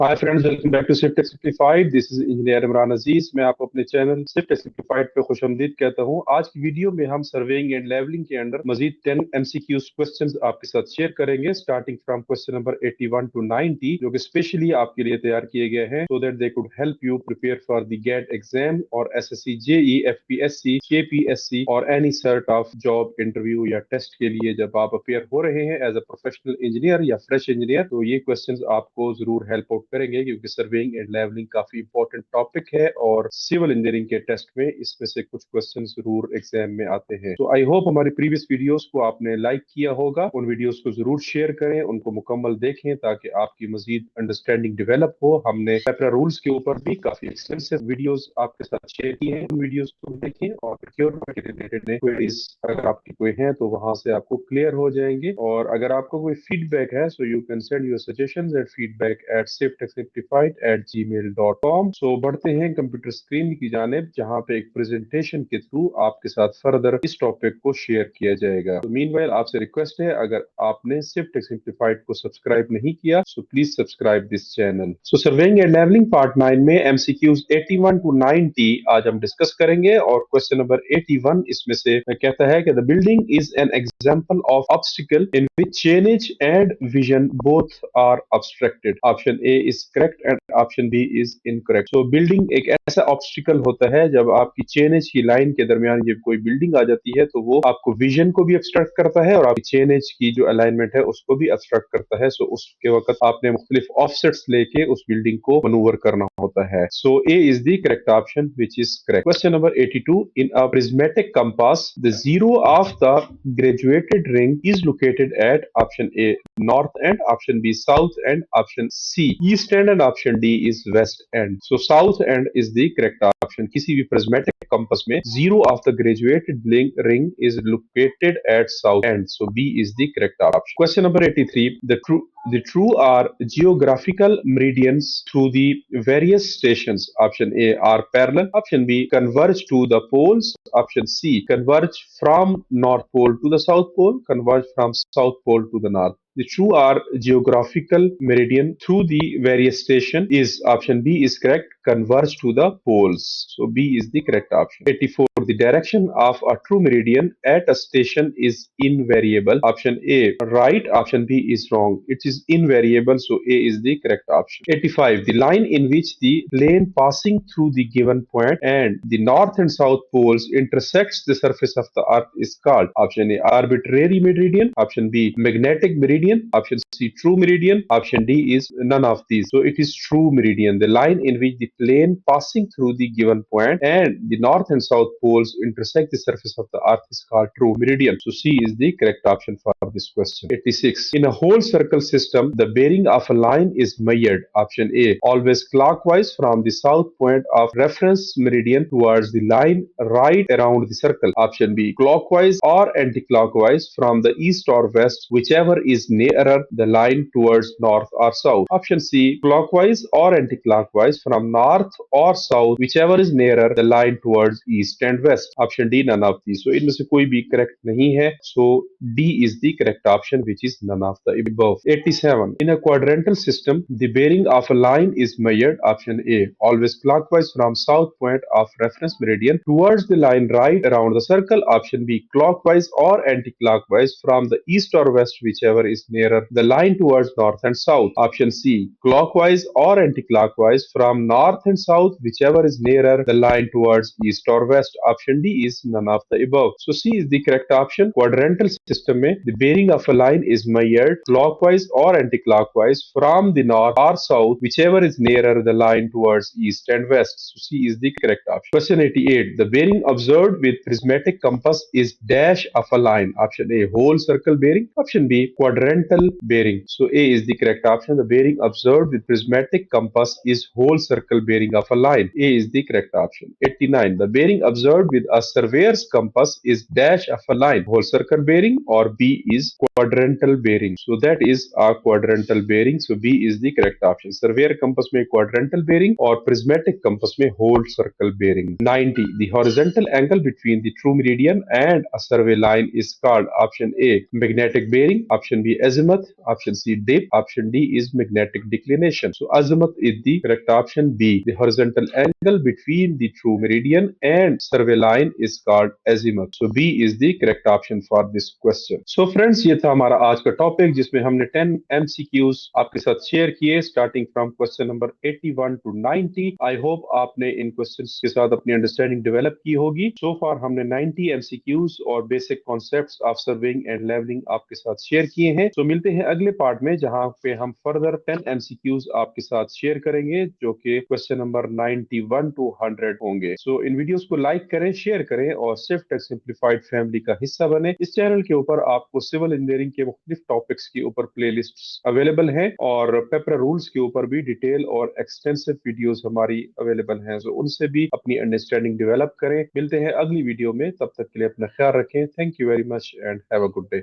Hi friends, welcome back to CivTech Simplified। This is engineer Imran Aziz. मैं आपको अपने channel CivTech Simplified पे खुशामदीद कहता हूं। आज की वीडियो में हम सर्वेइंग एंड लेवलिंग के अंडर मजीद 10 MCQs क्वेश्चंस आपके साथ शेयर करेंगे, starting from question number 81 to 90, जो कि स्पेशली आपके लिए तैयार किए गए हैं so that they could help you prepare for the GATE exam और SSC JE, FPSC, KPPSC और any sort of job interview या टेस्ट के लिए जब आप अपेयर हो रहे हैं एज अ प्रोफेशनल इंजीनियर या फ्रेश इंजीनियर, तो ये क्वेश्चंस आपको जरूर हेल्प आउट करेंगे, क्योंकि सर्वेइंग एंड लेवलिंग काफी इंपॉर्टेंट टॉपिक है और सिविल इंजीनियरिंग के टेस्ट में इसमें से कुछ क्वेश्चन जरूर एग्जाम में आते हैं। तो आई होप हमारी प्रीवियस वीडियोस को आपने लाइक किया होगा। उन वीडियोस को जरूर शेयर करें, उनको मुकम्मल देखें ताकि आपकी मजीद अंडरस्टैंडिंग डेवलप हो। हमने पेपरा रूल्स के ऊपर भी काफी एक्सटेंसिव वीडियोस आपके साथ शेयर की हैं, उन वीडियोस को देखें और प्रोक्योरमेंट के रिलेटेड क्वेरीज अगर आपकी कोई है तो वहां से आपको क्लियर हो जाएंगे। और अगर आपको कोई फीडबैक है so you can send your suggestions and feedback eight civtechsimplified@gmail.com। सो बढ़ते हैं कंप्यूटर स्क्रीन की जानिब, जहां पे एक प्रेजेंटेशन के थ्रू आपके साथ फर्दर इस टॉपिक को शेयर किया जाएगा। तो मीनवाइल आपसे रिक्वेस्ट है, अगर आपने CivTech Simplified को सब्सक्राइब नहीं किया so please subscribe this channel. So surveying and levelling part 9 में MCQs 81 टू 90 आज हम डिस्कस करेंगे। और क्वेश्चन नंबर 81 इसमें से कहता है कि the building is an example of obstacle in which chainage and vision both are obstructed. Option A is correct and option B is incorrect. So building एक ऐसा ऑब्स्टिकल होता है जब आपकी चेनेज की लाइन के दरमियान जब कोई बिल्डिंग आ जाती है तो वो आपको विजन को भी ऑब्स्ट्रक्ट करता है और आपकी चेनेज की जो अलाइनमेंट है उसको भी ऑब्स्ट्रक्ट करता है। सो उसके वक्त आपने मुख्तलिफ ऑफसेट्स लेके उस बिल्डिंग को मनूवर करना होता है। So A is the correct option which is correct. Question number 82, in a prismatic compass the zero of the graduated ring is located at option A north end, option B south end, option C east end and option D is west end. So south end is the correct option. किसी भी prismatic compass में zero of the graduated ring is located at south end. So B is the correct option. Question number 83, the true are geographical meridians through the various stations. Option A are parallel, option B converge to the poles, option C converge from north pole to the south pole, converge from south pole to the north. The true or geographical meridian through the various station is option B is correct, converge to the poles. So B is the correct option. 84, the direction of a true meridian at a station is invariable. Option A right, option B is wrong. It is invariable, so A is the correct option. 85, the line in which the plane passing through the given point and the north and south poles intersects the surface of the earth is called. Option A arbitrary meridian, option B magnetic meridian, option C true meridian, option D is none of these. So it is true meridian. The line in which the plane passing through the given point and the north and south poles intersect the surface of the earth is called true meridian. So C is the correct option for this question. 86, in a whole circle system the bearing of a line is measured. Option A always clockwise from the south point of reference meridian towards the line right around the circle. Option B clockwise or anti-clockwise from the east or west, whichever is nearer the line towards north or south. Option C clockwise or anti-clockwise from north or south, whichever is nearer the line towards east and west. Option D none of these. So इनमें से कोई भी correct नहीं है. So D is the correct option, which is none of the above. 87, in a quadrantal system the bearing of a line is measured. Option A always clockwise from south point of reference meridian towards the line right around the circle. Option B clockwise or anti-clockwise from the east or west, whichever is nearer the line towards north and south. Option C clockwise or anti-clockwise from north and south, whichever is nearer the line towards east or west. Option D is none of the above. So C is the correct option. Quadrantal system में the bearing of a line is measured clockwise or anti-clockwise from the north or south, whichever is nearer the line towards east and west. So C is the correct option. Question 88, the bearing observed with prismatic compass is dash of a line. Option A whole circle bearing, option B quadrantal bearing. So A is the correct option. The bearing observed with prismatic compass is whole circle bearing of a line. A is the correct option. 89. The bearing observed with a surveyor's compass is dash of a line, whole circle bearing, or B is quadrantal bearing. So that is a quadrantal bearing. So B is the correct option. Surveyor compass में quadrantal bearing और prismatic compass में whole circle bearing. 90. The horizontal angle between the true meridian and a survey line is called option A magnetic bearing, option B azimuth, option C dip, option D is magnetic declination. So azimuth is the correct option. B, the horizontal angle between the true meridian and survey line is called azimuth. So B is the correct option for this question. So friends, ये था हमारा आज का topic जिसमें हमने 10 MCQs आपके साथ share किए starting from question number 81 to 90. I hope आपने इन क्वेश्चंस के साथ अपनी अंडरस्टैंडिंग डेवलप की होगी. सो फार हमने 90 MCQs और basic concepts of surveying and levelling आपके साथ शेयर किए हैं. तो मिलते हैं अगले पार्ट में जहां पे हम फर्दर 10 MCQs आपके साथ शेयर करेंगे जो कि क्वेश्चन नंबर 91 to 100 होंगे. सो इन वीडियोस को लाइक करें, शेयर करें और CivTech सिंप्लीफाइड फैमिली का हिस्सा बने. इस चैनल के ऊपर आपको सिविल इंजीनियरिंग के मुख्तलिफ टॉपिक्स के ऊपर प्लेलिस्ट अवेलेबल हैं और पेपर रूल्स के ऊपर भी डिटेल और एक्सटेंसिव वीडियोस हमारी अवेलेबल हैं. तो उनसे भी अपनी अंडरस्टैंडिंग डेवलप करें. मिलते हैं अगली वीडियो में, तब तक के लिए अपना ख्याल रखें. Thank you very much and have a good day.